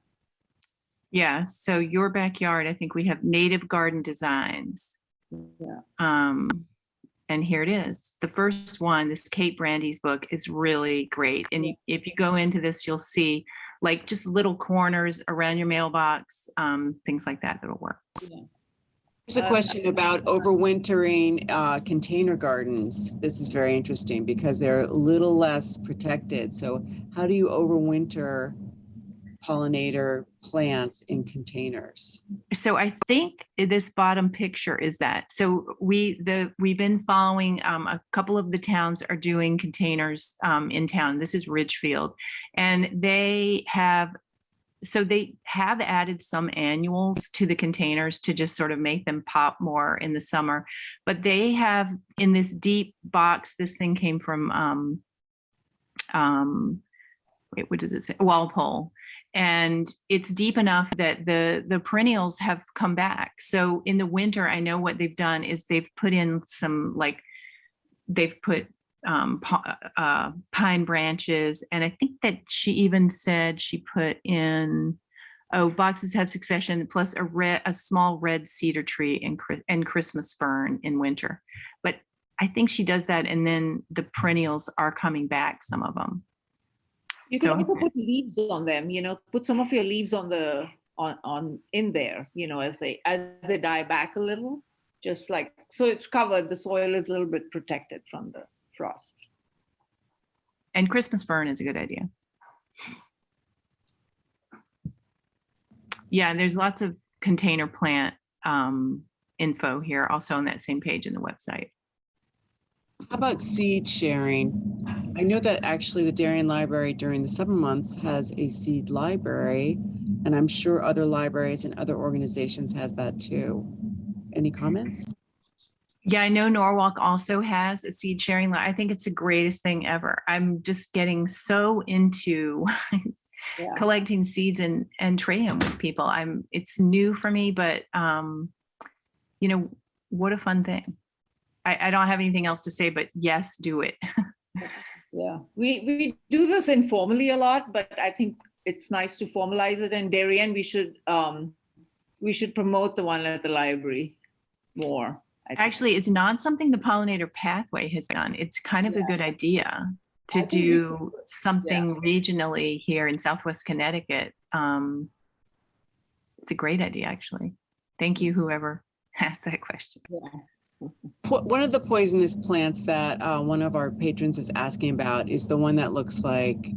Yeah, so your backyard, I think we have native garden designs. Yeah. And here it is. The first one, this Kate Brandy's book, is really great. And if you go into this, you'll see like just little corners around your mailbox, things like that that'll work. Yeah. There's a question about overwintering container gardens. This is very interesting because they're a little less protected. So how do you overwinter pollinator plants in containers? So I think this bottom picture is that. So we've been following a couple of the towns are doing containers in town. This is Ridgefield, and they have added some annuals to the containers to just sort of make them pop more in the summer. But they have in this deep box, this thing came from what does it say? Walpole. And it's deep enough that the perennials have come back. So in the winter, I know what they've done is they've put in some, like, they've put pine branches. And I think that she even said she put in, boxes have succession, plus a small red cedar tree and Christmas fern in winter. But I think she does that. And then the perennials are coming back, some of them. You can also put leaves on them, you know, put some of your leaves on in there, you know, as they die back a little, just like, so it's covered, the soil is a little bit protected from the frost. And Christmas fern is a good idea. Yeah, and there's lots of container plant info here, also on that same page in the website. How about seed sharing? I know that actually the Darien Library during the summer months has a seed library, and I'm sure other libraries and other organizations has that too. Any comments? Yeah, I know Norwalk also has a seed sharing. I think it's the greatest thing ever. I'm just getting so into collecting seeds and trading them with people. It's new for me, but you know, what a fun thing. I don't have anything else to say, but yes, do it. Yeah, we do this informally a lot, but I think it's nice to formalize it. And Darien, we should promote the one at the library more. Actually, it's not something the Pollinator Pathway has done. It's kind of a good idea to do something regionally here in Southwest Connecticut. It's a great idea, actually. Thank you, whoever asked that question. Yeah. One of the poisonous plants that one of our patrons is asking about is the one that looks like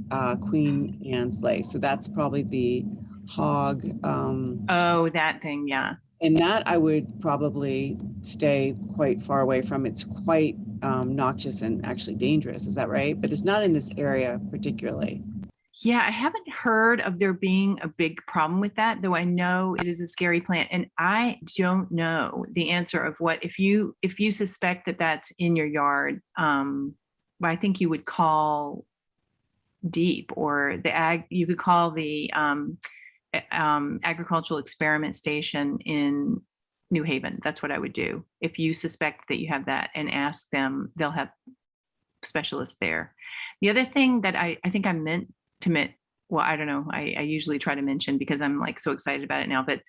Queen Anne's lace. So that's probably the hog. Oh, that thing, yeah. And that I would probably stay quite far away from. It's quite noxious and actually dangerous. Is that right? But it's not in this area particularly. Yeah, I haven't heard of there being a big problem with that, though I know it is a scary plant. And I don't know the answer of what, if you suspect that that's in your yard, I think you would call DEEP or you could call the Agricultural Experiment Station in New Haven. That's what I would do. If you suspect that you have that, and ask them, they'll have specialists there. The other thing that I think I meant to well, I don't know, I usually try to mention because I'm like so excited about it now, but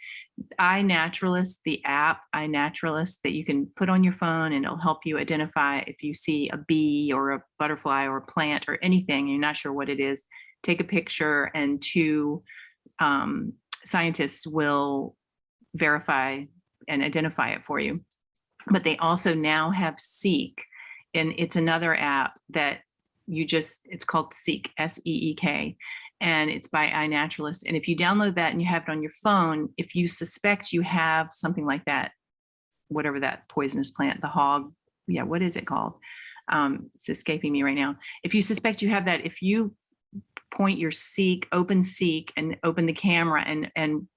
iNaturalist, the app iNaturalist that you can put on your phone, and it'll help you identify if you see a bee or a butterfly or a plant or anything, you're not sure what it is, take a picture, and two scientists will verify and identify it for you. But they also now have Seek, and it's another app that it's called Seek, SEEK, and it's by iNaturalist. And if you download that and you have it on your phone, if you suspect you have something like that, whatever that poisonous plant, the hog, yeah, what is it called? It's escaping me right now. If you suspect you have that, if you point your Seek, open Seek, and open the camera and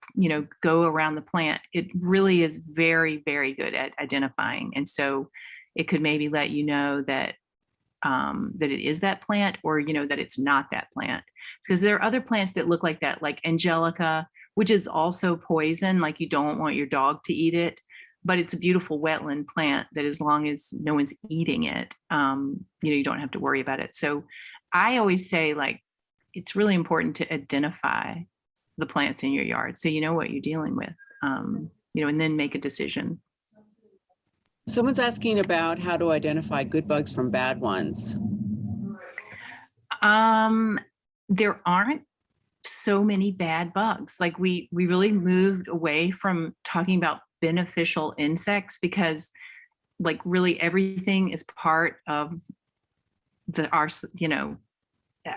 go around the plant, it really is very, very good at identifying. And so it could maybe let you know that that it is that plant, or that it's not that plant. Because there are other plants that look like that, like Angelica, which is also poison, like you don't want your dog to eat it, but it's a beautiful wetland plant that as long as no one's eating it, you don't have to worry about it. So I always say, like, it's really important to identify the plants in your yard so you know what you're dealing with, and then make a decision. Someone's asking about how to identify good bugs from bad ones. There aren't so many bad bugs. Like we really moved away from talking about beneficial insects, because like really everything is part of our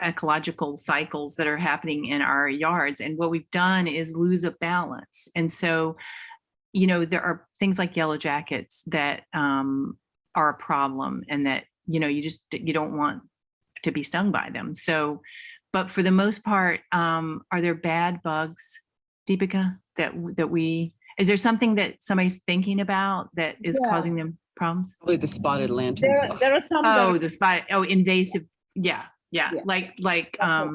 ecological cycles that are happening in our yards. And what we've done is lose a balance. And so there are things like yellow jackets that are a problem, and that you don't want to be stung by them. So, but for the most part, are there bad bugs, Deepika, is there something that somebody's thinking about that is causing them problems? Probably the spotted lanternfly. There are some. Invasive. Yeah. Like I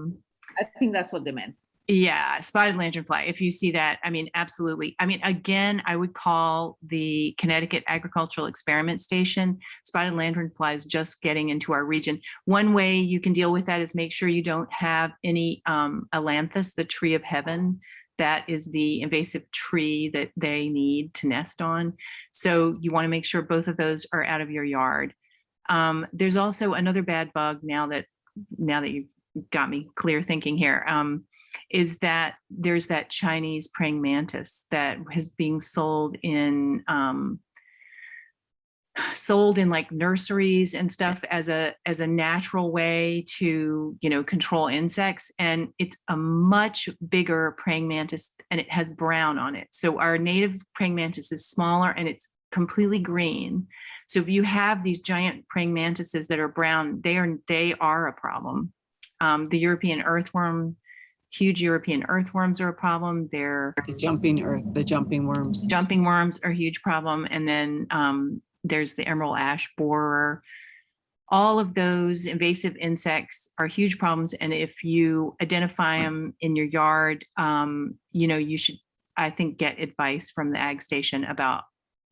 think that's what they meant. Yeah, spotted lanternfly. If you see that, I mean, absolutely. I mean, again, I would call the Connecticut Agricultural Experiment Station. Spotted lanternfly is just getting into our region. One way you can deal with that is make sure you don't have any ailanthus, the tree of heaven. That is the invasive tree that they need to nest on. So you want to make sure both of those are out of your yard. There's also another bad bug now that you've got me clear thinking here. Is that there's that Chinese praying mantis that is being sold in like nurseries and stuff as a natural way to control insects, and it's a much bigger praying mantis, and it has brown on it. So our native praying mantis is smaller and it's completely green. So if you have these giant praying mantises that are brown, they are a problem. The European earthworm. Huge European earthworms are a problem. They're the jumping worms. Jumping worms are a huge problem. And then there's the emerald ash borer. All of those invasive insects are huge problems. And if you identify them in your yard, you should, I think, get advice from the ag station about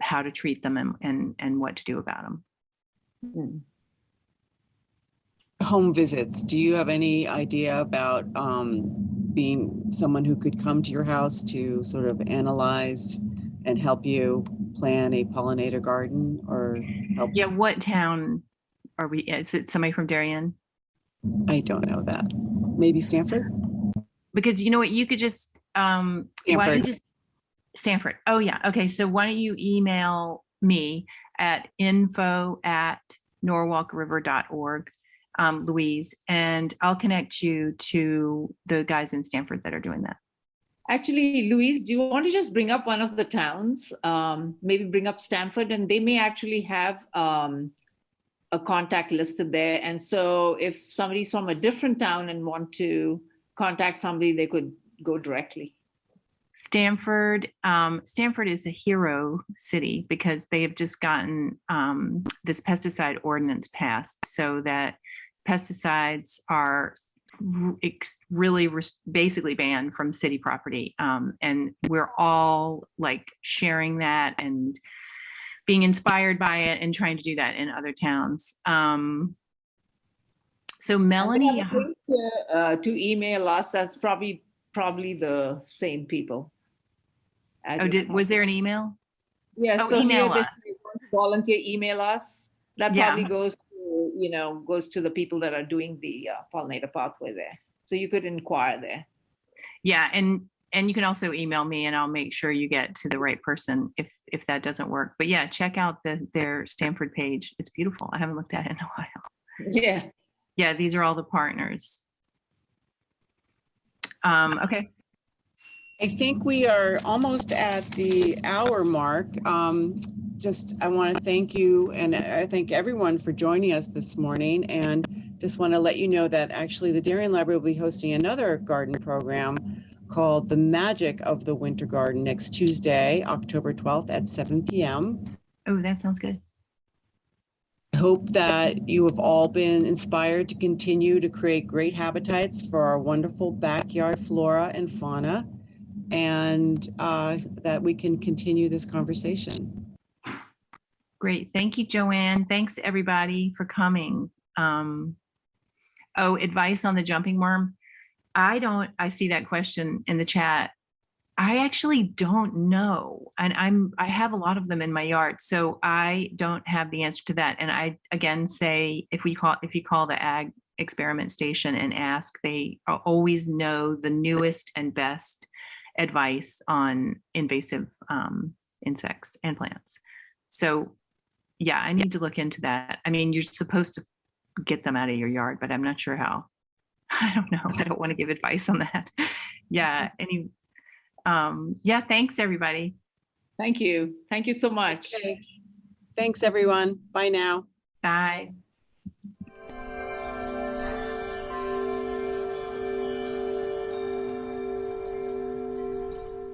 how to treat them and what to do about them. Mm. Home visits. Do you have any idea about being someone who could come to your house to sort of analyze and help you plan a pollinator garden, or help? Yeah, what town are we? Is it somebody from Darien? I don't know that. Maybe Stanford? Because you know what, you could just why don't you just Stanford. Oh yeah. Okay. So why don't you email me at info@norwalkriver.org. Louise, and I'll connect you to the guys in Stanford that are doing that. Actually, Louise, do you want to just bring up one of the towns? Maybe bring up Stanford, and they may actually have a contact listed there. And so if somebody's from a different town and want to contact somebody, they could go directly. Stanford is a hero city because they have just gotten this pesticide ordinance passed, so that pesticides are really basically banned from city property. And we're all like sharing that and being inspired by it and trying to do that in other towns. So And they Melanie, have a link to email us. That's probably the same people. was there an email? Yeah, Oh, so email here they us. say, "Want to volunteer, email us." That Yeah. probably goes to the people that are doing the pollinator pathway there. So you could inquire there. Yeah, and you can also email me and I'll make sure you get to the right person if that doesn't work. But yeah, check out their Stanford page. It's beautiful. I haven't looked at it in a while. Yeah. Yeah, these are all the partners. Okay. I think we are almost at the hour mark. I want to thank you, and I thank everyone for joining us this morning, and just want to let you know that actually the Darien Library will be hosting another garden program called The Magic of the Winter Garden next Tuesday, October 12th at 7 p.m. Oh, that sounds good. I hope that you have all been inspired to continue to create great habitats for our wonderful backyard flora and fauna, and that we can continue this conversation. Great. Thank you, Joanne. Thanks everybody for coming. Advice on the jumping worm. I see that question in the chat. I actually don't know. And I have a lot of them in my yard, so I don't have the answer to that. And I again say, if you call the Ag Experiment Station and ask, they always know the newest and best advice on invasive insects and plants. So yeah, I need to look into that. I mean, you're supposed to get them out of your yard, but I'm not sure how. I don't know. I don't want to give advice on that. Yeah. Yeah, thanks everybody. Thank you. Thank you so much. Okay. Thanks everyone. Bye now. Bye.